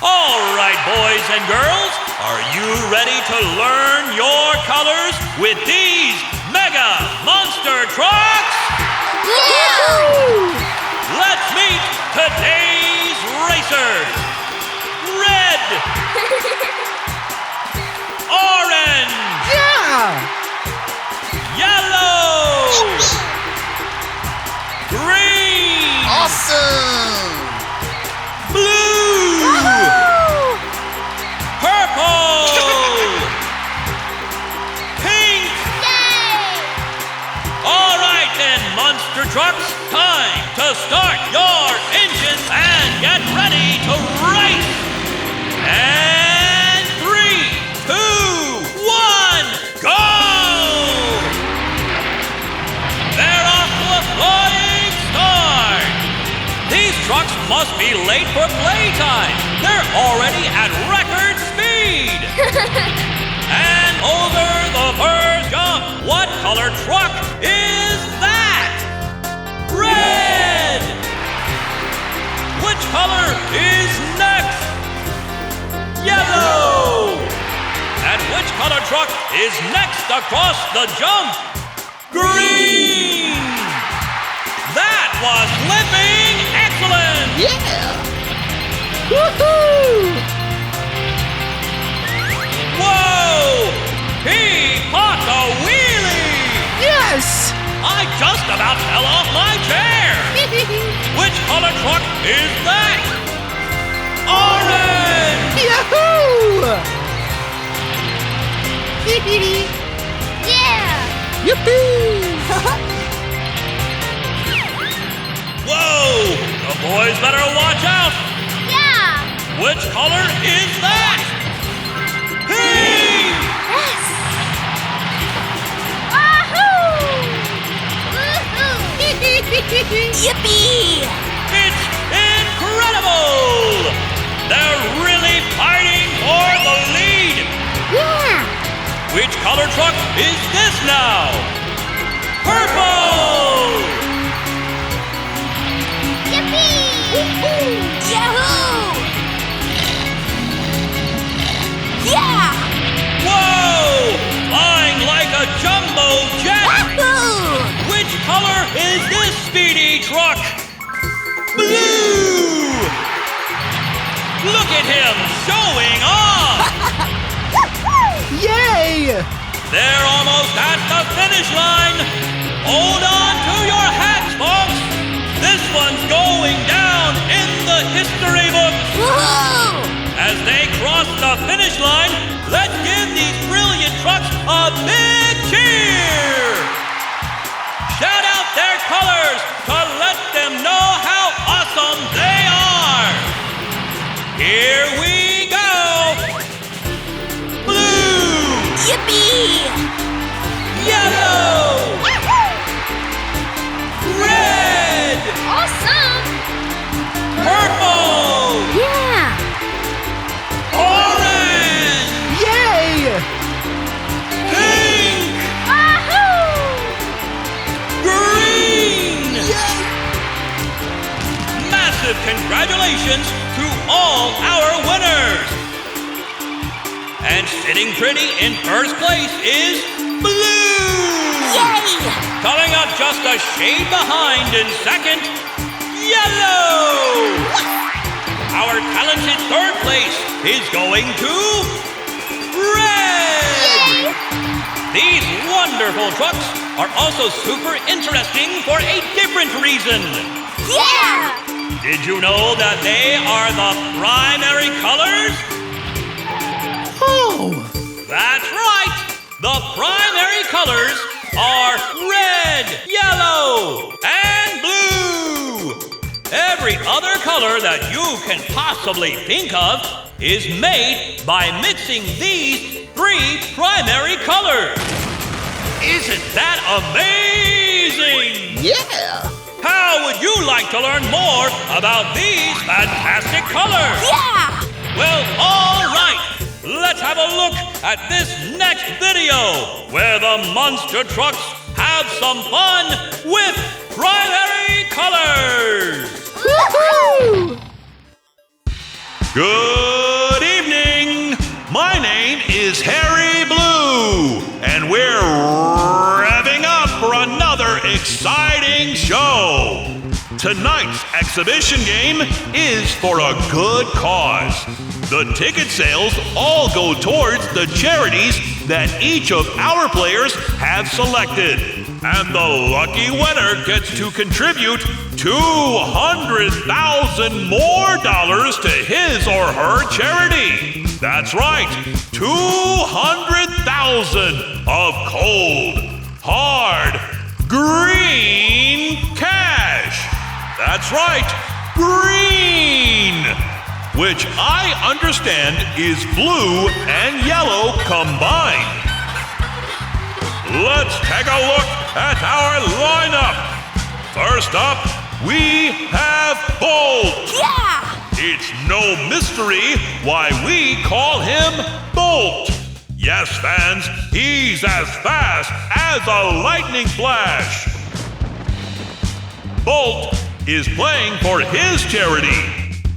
All right, boys and girls, are you ready to learn your colors with these mega monster trucks? Yeah! Let's meet today's racers. Red. Orange. Yeah! Yellow. Green. Awesome! Blue. Purple. Pink. Yay! All right then, monster trucks, time to start your engines and get ready to race. And 3, 2, 1, go! They're off to a flying start. These trucks must be late for playtime. They're already at record speed. And over the first jump, what color truck is that? Red! Which color is next? Yellow! And which color truck is next across the jump? Green! That was flipping excellent! Yeah! Woohoo! Whoa! He popped a wheelie! Yes! I just about fell off my chair! Which color truck is that? Orange! Yahoo! Yeah! Yippee! Whoa! The boys better watch out! Yeah! Which color is that? Pink! Yes! Wahoo! Woohoo! Yippee! It's incredible! They're really fighting for the lead! Yeah! Which color truck is this now? Purple! Yippee! Yahoo! Yeah! Whoa! Flying like a jumbo jet! Wahoo! Which color is this speedy truck? Blue! Look at him showing off! Yay! They're almost at the finish line! Hold on to your hats, folks! This one's going down in the history books! Woohoo! As they cross the finish line, let's give these brilliant trucks a big cheer! Shout out their colors to let them know how awesome they are! Here we go! Blue! Yippee! Yellow! Red! Awesome! Purple! Yeah! Orange! Yay! Pink! Wahoo! Green! Massive congratulations to all our winners! And sitting pretty in first place is Blue! Yay! Coming up just a shade behind in second, Yellow! Our talented third place is going to Red! Yay! These wonderful trucks are also super interesting for a different reason. Yeah! Did you know that they are the primary colors? Oh! That's right! The primary colors are red, yellow, and blue! Every other color that you can possibly think of is made by mixing these 3 primary colors. Isn't that amazing? Yeah! How would you like to learn more about these fantastic colors? Yeah! Well, all right. Let's have a look at this next video where the monster trucks have some fun with primary colors. Woohoo! Good is Harry Blue, and we're revving up for another exciting show. Tonight's exhibition game is for a good cause. The ticket sales all go towards the charities that each of our players have selected. And the lucky winner gets to contribute $200,000 more to his or her charity. That's right, $200,000 of cold, hard, green cash. That's right, green, which I understand is blue and yellow combined. Let's take a look at our lineup. First up, we have Bolt. Yeah! It's no mystery why we call him Bolt. Yes, fans, he's as fast as a lightning flash. Bolt is playing for his charity,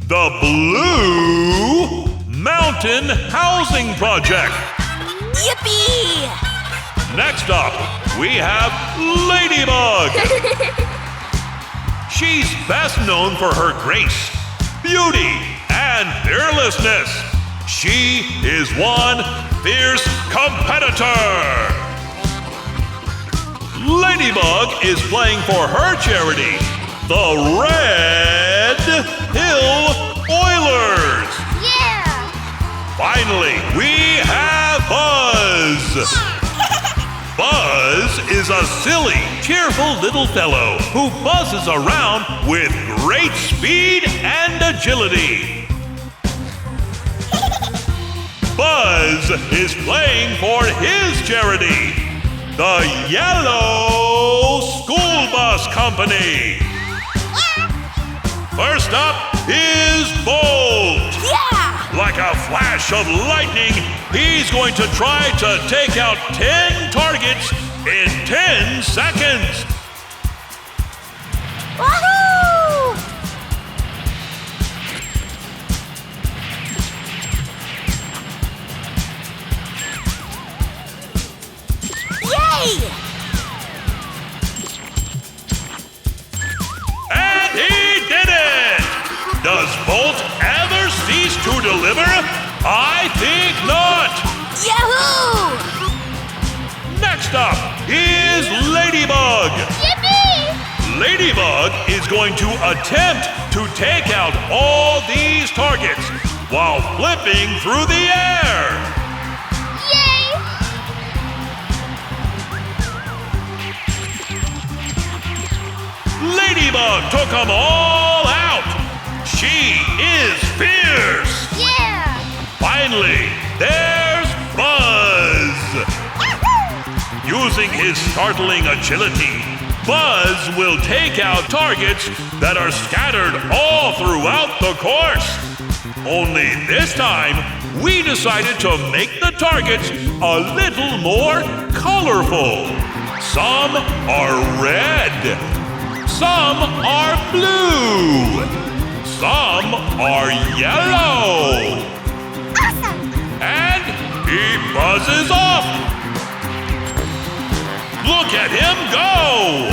the Blue Mountain Housing Project. Yippee! Next up, we have Ladybug. She's best known for her grace, beauty, and fearlessness. She is one fierce competitor. Ladybug is playing for her charity, the Red Hill Oilers. Yeah! Finally, we have Buzz. Buzz is a silly, cheerful little fellow who buzzes around with great speed and agility. Buzz is playing for his charity, the Yellow School Bus Company. First up is Bolt. Yeah! Like a flash of lightning, he's going to try to take out 10 targets in 10 seconds. Wahoo! Yay! And he did it! Does Bolt ever cease to deliver? I think not! Yahoo! Next up is Ladybug. Yippee! Ladybug is going to attempt to take out all these targets while flipping through the air. Yay! Ladybug took them all out. She is fierce. Yeah! Finally, there's Buzz. Using his startling agility, Buzz will take out targets that are scattered all throughout the course. Only this time, we decided to make the targets a little more colorful. Some are red, some are blue, some are yellow. Awesome! And he buzzes off. Look at him go!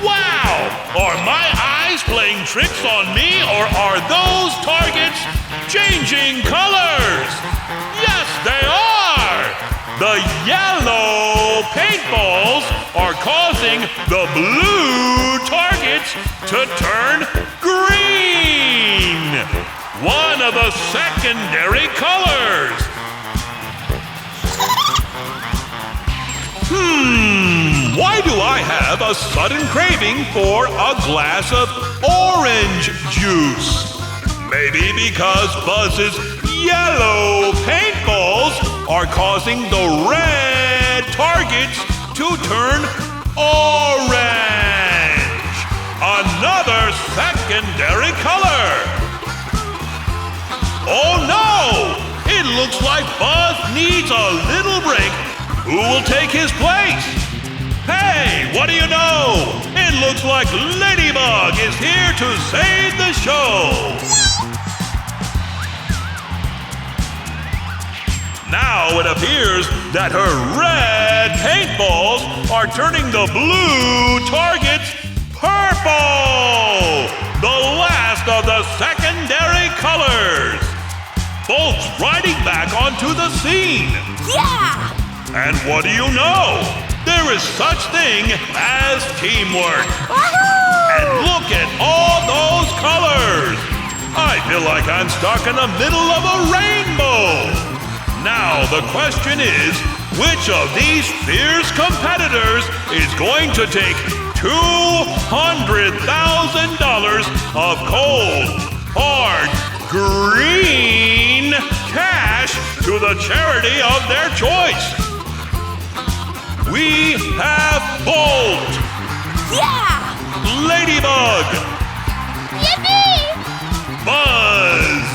Wow! Are my eyes playing tricks on me, or are those targets changing colors? Yes, they are! The yellow paintballs are causing the blue targets to turn green! One of the secondary colors! Why do I have a sudden craving for a glass of orange juice? Maybe because Buzz's yellow paintballs are causing the red targets to turn orange. Another secondary color. Oh no! It looks like Buzz needs a little break. Who will take his place? Hey, what do you know? It looks like Ladybug is here to save the show. Now it appears that her red paintballs are turning the blue targets purple! The last of the secondary colors! Bolt's riding back onto the scene! Yeah! And what do you know? There is such thing as teamwork! Wahoo! And look at all those colors! I feel like I'm stuck in the middle of a rainbow! Now the question is, which of these fierce competitors is going to take $200,000 of cold, hard, green cash to the charity of their choice? We have Bolt, Yeah! Ladybug, Yippee! Buzz.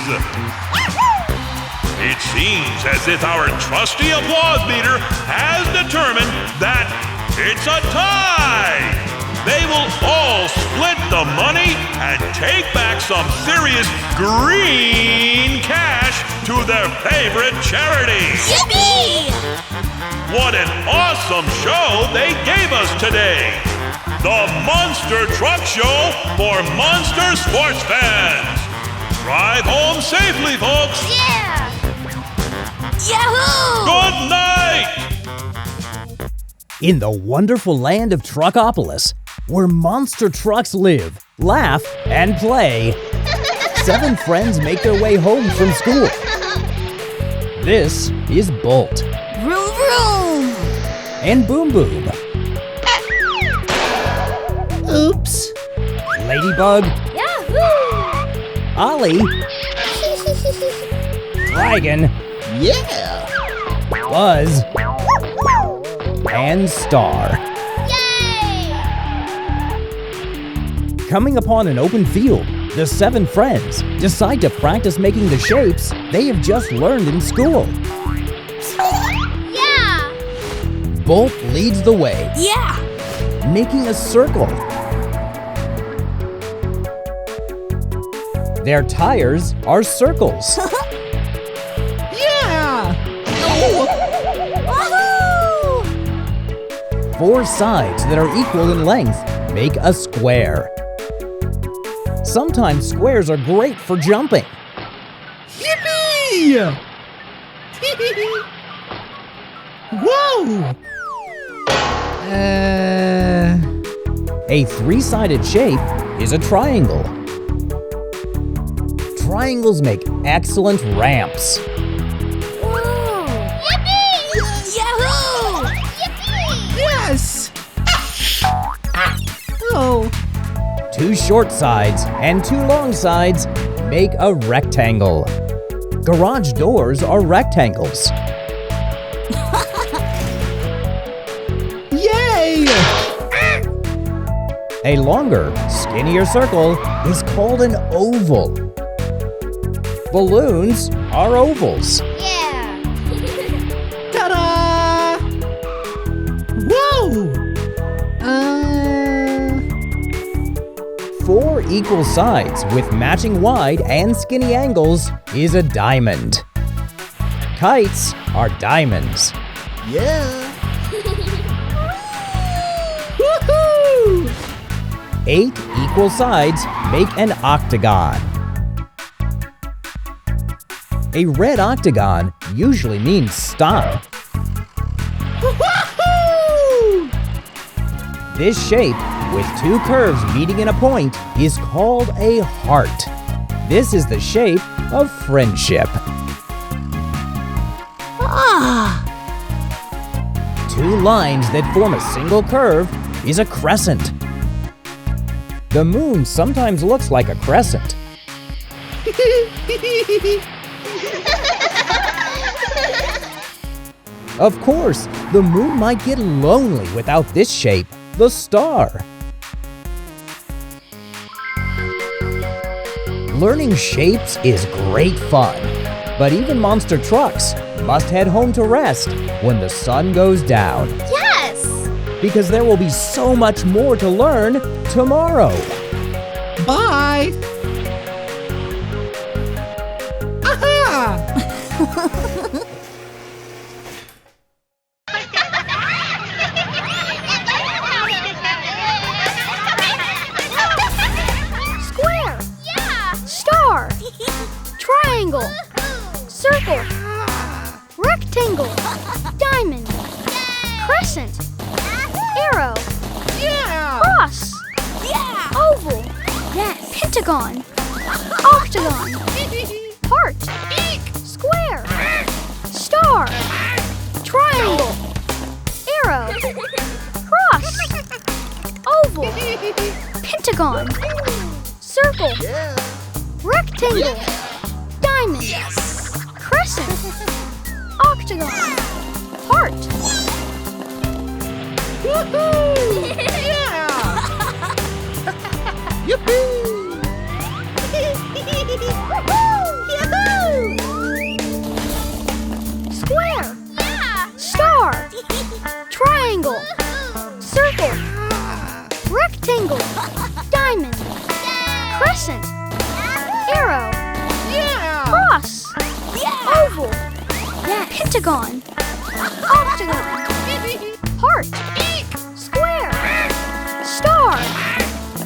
It seems as if our trusty applause meter has determined that it's a tie. They will all split the money and take back some serious green cash to their favorite charity. Yippee! What an awesome show they gave us today! The Monster Truck Show for Monster Sports fans! Drive home safely, folks! Yeah! Yahoo! Good night! In the wonderful land of Truckopolis, where monster trucks live, laugh, and play, 7 friends make their way home from school. This is Bolt Vroom vroom! and Boom Boom. Oops. Ladybug, Yahoo! Ollie, Dragon, Yeah! Buzz, and Star. Yay! Coming upon an open field, the 7 friends decide to practice making the shapes they have just learned in school. Yeah! Bolt leads the way, Yeah! making a circle. Their tires are circles. Wahoo! 4 sides that are equal in length make a square. Sometimes squares are great for jumping. Yippee! Whoa! A 3-sided shape is a triangle. Triangles make excellent ramps. Whoa! Yippee! Yahoo! Yippee! Yes! Oh, 2 short sides and 2 long sides make a rectangle. Garage doors are rectangles. yay! A longer, skinnier circle is called an oval. Balloons are ovals. Yeah! Ta-da! Whoa! 4 equal sides with matching wide and skinny angles is a diamond. Kites are diamonds. Yeah! Woohoo! 8 equal sides make an octagon. A red octagon usually means stop. Woohoo! This shape, with 2 curves meeting in a point, is called a heart. This is the shape of friendship. Ah! 2 lines that form a single curve is a crescent. The moon sometimes looks like a crescent. Of course, the moon might get lonely without this shape, the star. Learning shapes is great fun, but even monster trucks must head home to rest when the sun goes down, Yes! because there will be so much more to learn tomorrow. Bye! Aha! Triangle. Circle. Rectangle. Diamond. Crescent. Arrow. Yeah! Cross. Oval. Pentagon. Octagon. Heart. Square. Star. Triangle. Arrow. Cross. Oval. Pentagon. Circle. Rectangle. Diamond. Crescent. Octagon. Heart. Woohoo! Yeah! Yippee! Square. Star. Triangle. Circle. Rectangle. Diamond. Crescent. Arrow. Yeah! Cross. Oval. Pentagon. Octagon. Heart. Square. Star.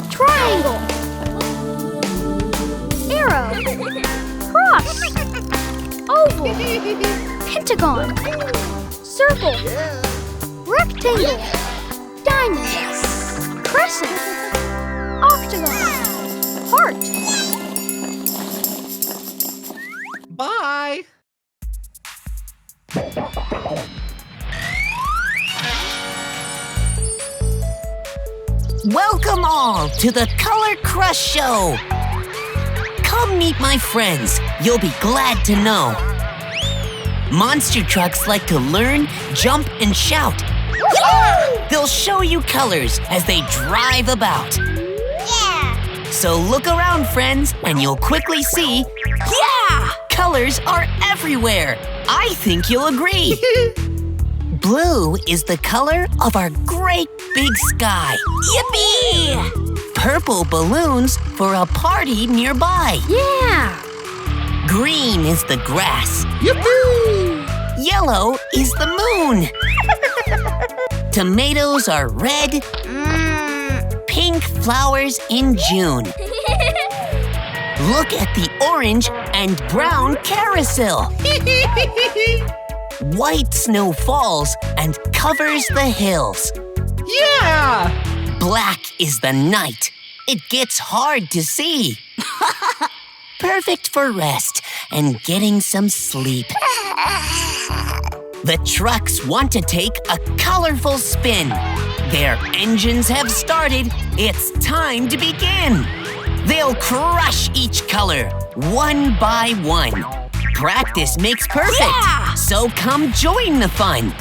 Triangle. Arrow. Cross. Oval. Pentagon. Circle. Rectangle. Diamond. Crescent. Octagon. Heart. Bye! Welcome all to the Color Crush Show. Come meet my friends. You'll be glad to know. Monster trucks like to learn, jump, and shout. They'll show you colors as they drive about. Yeah! So look around, friends, and you'll quickly see, yeah, colors are everywhere. I think you'll agree. Blue is the color of our great big sky. Yippee! Purple balloons for a party nearby. Yeah. Green is the grass. Yippee! Yellow is the moon. Tomatoes are red. Pink flowers in June. Look at the orange and brown carousel. White snow falls and covers the hills. Yeah! Black is the night. It gets hard to see. Perfect for rest and getting some sleep. The trucks want to take a colorful spin. Their engines have started. It's time to begin. They'll crush each color, one by one. Practice makes perfect, so come join the fun.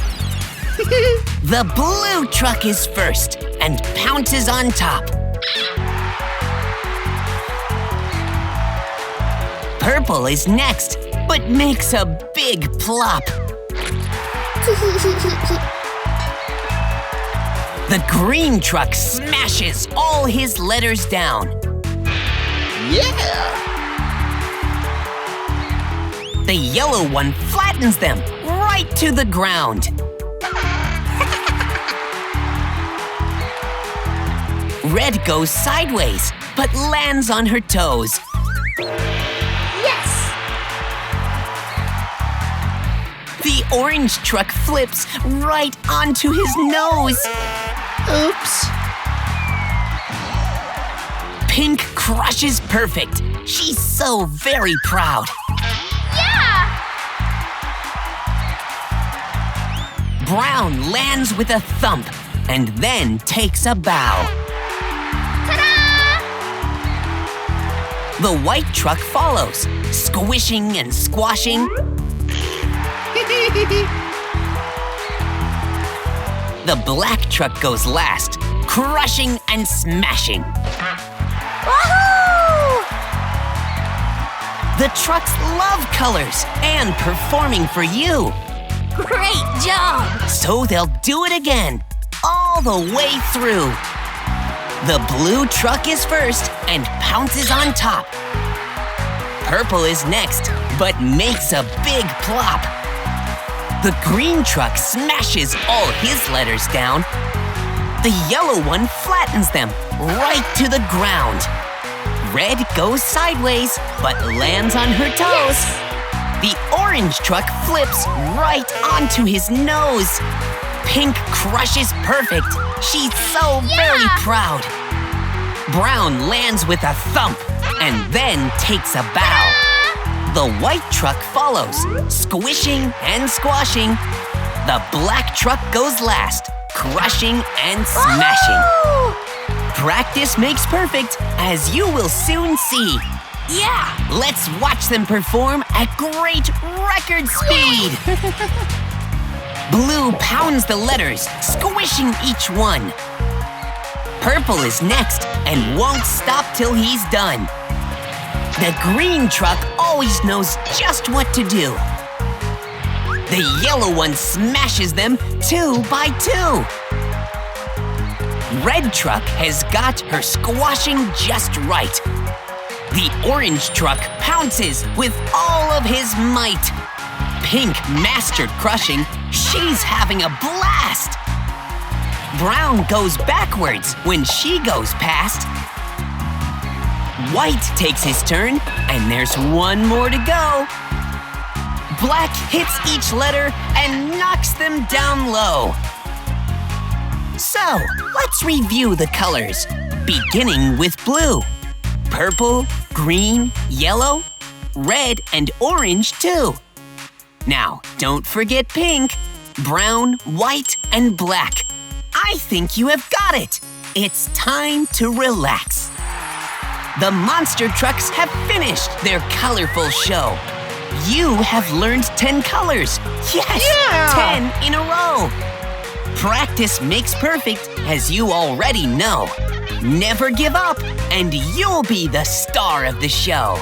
The blue truck is first and pounces on top. Purple is next, but makes a big plop. The green truck smashes all his letters down. Yeah! The yellow one flattens them right to the ground. Red goes sideways, but lands on her toes. Yes! The orange truck flips right onto his nose. Oops! Pink crushes perfect. She's so very proud. Yeah! Brown lands with a thump and then takes a bow. Ta-da! The white truck follows, squishing and squashing. The black truck goes last, crushing and smashing. Woohoo! The trucks love colors and performing for you. Great job! So they'll do it again, all the way through. The blue truck is first and pounces on top. Purple is next, but makes a big plop. The green truck smashes all his letters down. The yellow one flattens them right to the ground. Red goes sideways, but lands on her toes. The orange truck flips right onto his nose. Pink crushes perfect. She's so very proud. Brown lands with a thump and then takes a bow. The white truck follows, squishing and squashing. The black truck goes last, crushing and smashing. Practice makes perfect, as you will soon see. Yeah, let's watch them perform at great record speed. Blue pounds the letters, squishing each one. Purple is next and won't stop till he's done. The green truck always knows just what to do. The yellow one smashes them 2 by 2. Red truck has got her squashing just right. The orange truck pounces with all of his might. Pink mastered crushing. She's having a blast. Brown goes backwards when she goes past. White takes his turn, and there's one more to go. Black hits each letter and knocks them down low. So, let's review the colors, beginning with blue. Purple, green, yellow, red, and orange too. Now, don't forget pink, brown, white, and black. I think you have got it. It's time to relax. The monster trucks have finished their colorful show. You have learned 10 colors. Yes, 10 in a row. Practice makes perfect, as you already know. Never give up, and you'll be the star of the show.